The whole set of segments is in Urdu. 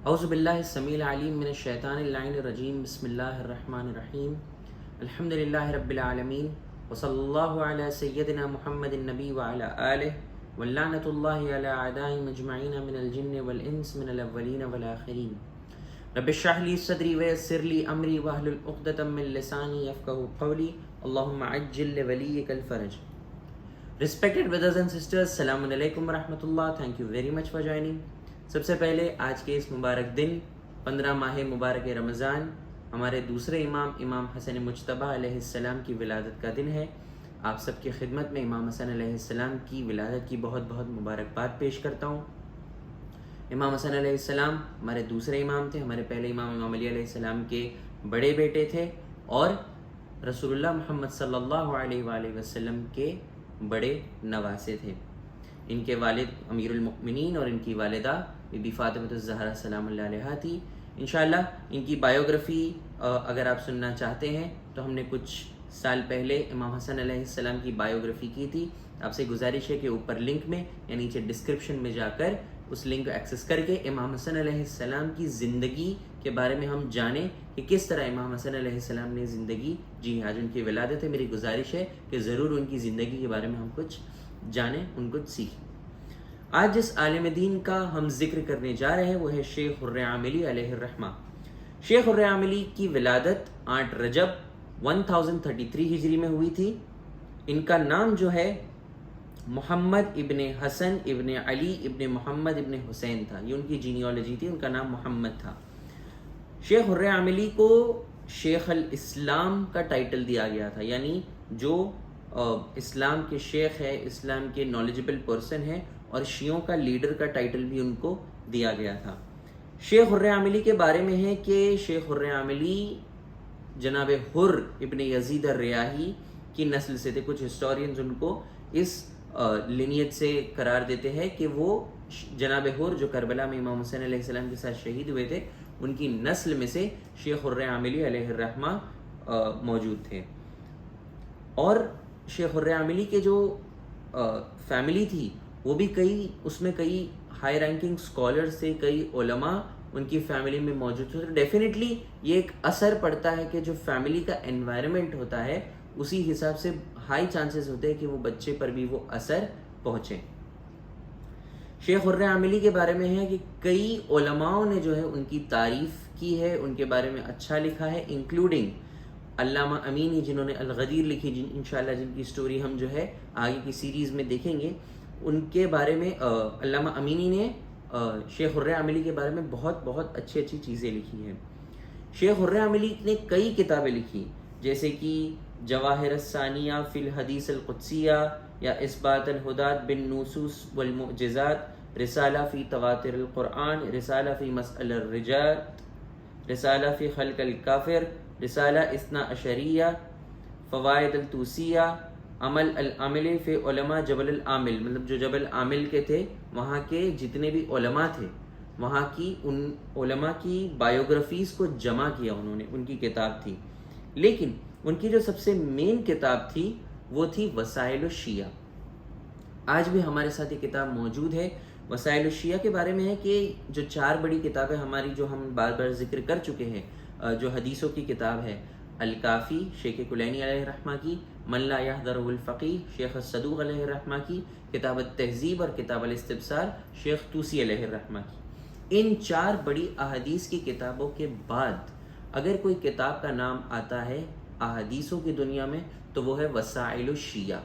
اعوذ باللہ السمیع العلیم من الشیطان اللعین الرجیم بسم اللہ الرحمن الرحیم الحمد للہ رب العالمین وصلی اللہ علی سیدنا محمد النبی وعلی آلہ واللعنۃ اللہ علی اعدائهم اجمعین من الجن والانس من الاولین والآخرین رب اشرح لی صدری ویسر لی امری واحلل عقدۃ من لسانی یفقہوا قولی اللہم عجل لولیک الفرج. Respected brothers and sisters, السلام علیکم ورحمۃ اللہ. Thank you very much for joining. سب سے پہلے آج کے اس مبارک دن 15 ماہ مبارک رمضان ہمارے دوسرے امام حسن مجتبیٰ علیہ السلام کی ولادت کا دن ہے. آپ سب کی خدمت میں امام حسن علیہ السلام کی ولادت کی بہت بہت مبارکباد پیش کرتا ہوں. امام حسن علیہ السلام ہمارے دوسرے امام تھے. ہمارے پہلے امام علی علیہ السلام کے بڑے بیٹے تھے اور رسول اللہ محمد صلی اللہ علیہ وآلہ وسلم کے بڑے نواسے تھے. ان کے والد امیر المؤمنین اور ان کی والدہ بی بی فاطمہ الزہرا سلام اللہ علیہا تھی. انشاءاللہ ان کی بایوگرافی اگر آپ سننا چاہتے ہیں تو ہم نے کچھ سال پہلے امام حسن علیہ السلام کی بایوگرافی کی تھی. آپ سے گزارش ہے کہ اوپر لنک میں یا نیچے ڈسکرپشن میں جا کر اس لنک کو ایکسس کر کے امام حسن علیہ السلام کی زندگی کے بارے میں ہم جانیں کہ کس طرح امام حسن علیہ السلام نے زندگی جی. آج ان کی ولادت ہے. میری گزارش ہے کہ ضرور ان کی زندگی کے بارے میں ہم کچھ جانیں, ان کو سیکھیں. آج جس عالم دین کا ہم ذکر کرنے جا رہے ہیں وہ ہے شیخ حرعاملی علیہ الرحمہ. شیخ حرعاملی کی ولادت 8 رجب 1033 ہجری میں ہوئی تھی. ان کا نام جو ہے محمد ابن حسن ابن علی ابن محمد ابن حسین تھا. یہ ان کی جینیالوجی تھی. ان کا نام محمد تھا. شیخ حرعاملی کو شیخ الاسلام کا ٹائٹل دیا گیا تھا, یعنی جو اسلام کے شیخ ہے, اسلام کے نالجبل پرسن ہے, اور شیعوں کا لیڈر کا ٹائٹل بھی ان کو دیا گیا تھا. شیخ حرعاملی کے بارے میں ہے کہ شیخ حرعاملی جناب حر ابن یزید الریاحی کی نسل سے تھے. کچھ ہسٹورینز ان کو اس لینیج سے قرار دیتے ہیں کہ وہ جناب حر جو کربلا میں امام حسین علیہ السلام کے ساتھ شہید ہوئے تھے ان کی نسل میں سے شیخ حرعاملی علیہ الرحمہ موجود تھے. اور شیخ حرعاملی کے جو فیملی تھی وہ بھی اس میں کئی ہائی رینکنگ سکولرز تھے, کئی علماء ان کی فیملی میں موجود تھے. ڈیفینیٹلی یہ ایک اثر پڑتا ہے کہ جو فیملی کا انوائرمنٹ ہوتا ہے اسی حساب سے ہائی چانسز ہوتے ہیں کہ وہ بچے پر بھی وہ اثر پہنچے. شیخ حرعاملی کے بارے میں ہے کہ کئی علماء نے جو ہے ان کی تعریف کی ہے, ان کے بارے میں اچھا لکھا ہے, انکلوڈنگ علامہ امینی جنہوں نے الغدیر لکھی, انشاءاللہ جن کی سٹوری ہم جو ہے آگے کی سیریز میں دیکھیں گے. ان کے بارے میں علامہ امینی نے شیخ حرعاملی کے بارے میں بہت بہت اچھی اچھی چیزیں لکھی ہیں. شیخ حرعاملی نے کئی کتابیں لکھی جیسے کہ جواہر الثانیہ فی الحدیث القدسیہ یا اثبات الہدات بالنصوص والمعجزات, رسالہ فی تواتر القرآن, رسالہ فی مسئلہ الرجات, رسالہ فی خلق الکافر, رسالہ اثنا عشریہ, فوائد التوسیہ, عمل العامل فی علماء جبل العامل, مطلب جو جبل عامل کے تھے وہاں کے جتنے بھی علماء تھے وہاں کی ان علماء کی بایوگرافیز کو جمع کیا انہوں نے, ان کی کتاب تھی. لیکن ان کی جو سب سے مین کتاب تھی وہ تھی وسائل الشیعہ. آج بھی ہمارے ساتھ یہ کتاب موجود ہے. وسائل الشیعہ کے بارے میں ہے کہ جو 4 بڑی کتابیں ہماری جو ہم بار بار ذکر کر چکے ہیں, جو حدیثوں کی کتاب ہے الکافی شیخ کلینی علیہ الرحمہ کی, من لا یحضرہ الفقیہ شیخ الصدوق علیہ الرحمہ کی, کتاب التہذیب اور کتاب الاستبصار شیخ طوسی علیہ الرحمہ کی. ان 4 بڑی احادیث کی کتابوں کے بعد اگر کوئی کتاب کا نام آتا ہے احادیثوں کی دنیا میں تو وہ ہے وسائل الشیعہ.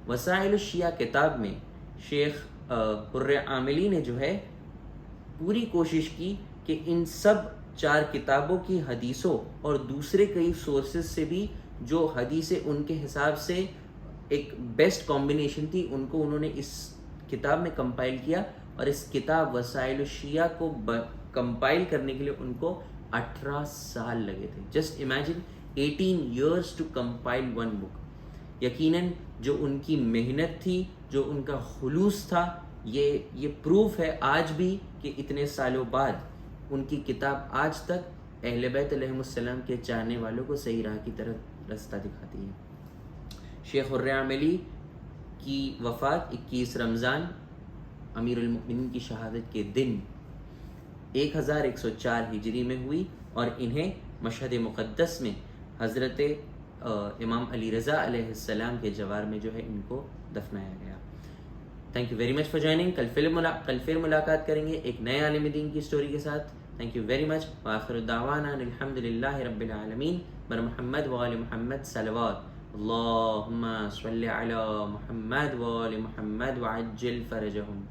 وسائل الشیعہ کتاب میں شیخ حرعاملی نے جو ہے پوری کوشش کی کہ ان سب 4 کتابوں کی حدیثوں اور دوسرے کئی سورسز سے بھی جو حدیثیں ان کے حساب سے ایک بیسٹ کمبینیشن تھی ان کو انہوں نے اس کتاب میں کمپائل کیا. اور اس کتاب وسائل الشیعہ کو کمپائل کرنے کے لیے ان کو 18 سال لگے تھے. Just imagine 18 years to compile one book. یقیناً جو ان کی محنت تھی, جو ان کا خلوص تھا, یہ پروف ہے آج بھی کہ اتنے سالوں بعد ان کی کتاب آج تک اہل بیت علیہ السلام کے چاہنے والوں کو صحیح راہ کی طرف رستہ دکھاتی ہے. شیخ حرعاملی کی وفات 21 رمضان امیر المؤمنین کی شہادت کے دن 1104 ہجری میں ہوئی اور انہیں مشہد مقدس میں حضرت امام علی رضا علیہ السلام کے جوار میں جو ہے ان کو دفنایا گیا. Thank you very much for joining. کل پھر ملاقات کریں گے ایک نئے عالم دین کی اسٹوری کے ساتھ. تھینک یو ویری مچ. وآخر دعوانا الحمد للہ رب العالمین. بر محمد وآل محمد صلوات. اللہم صلی علی محمد وآل محمد وعجل فرجہم.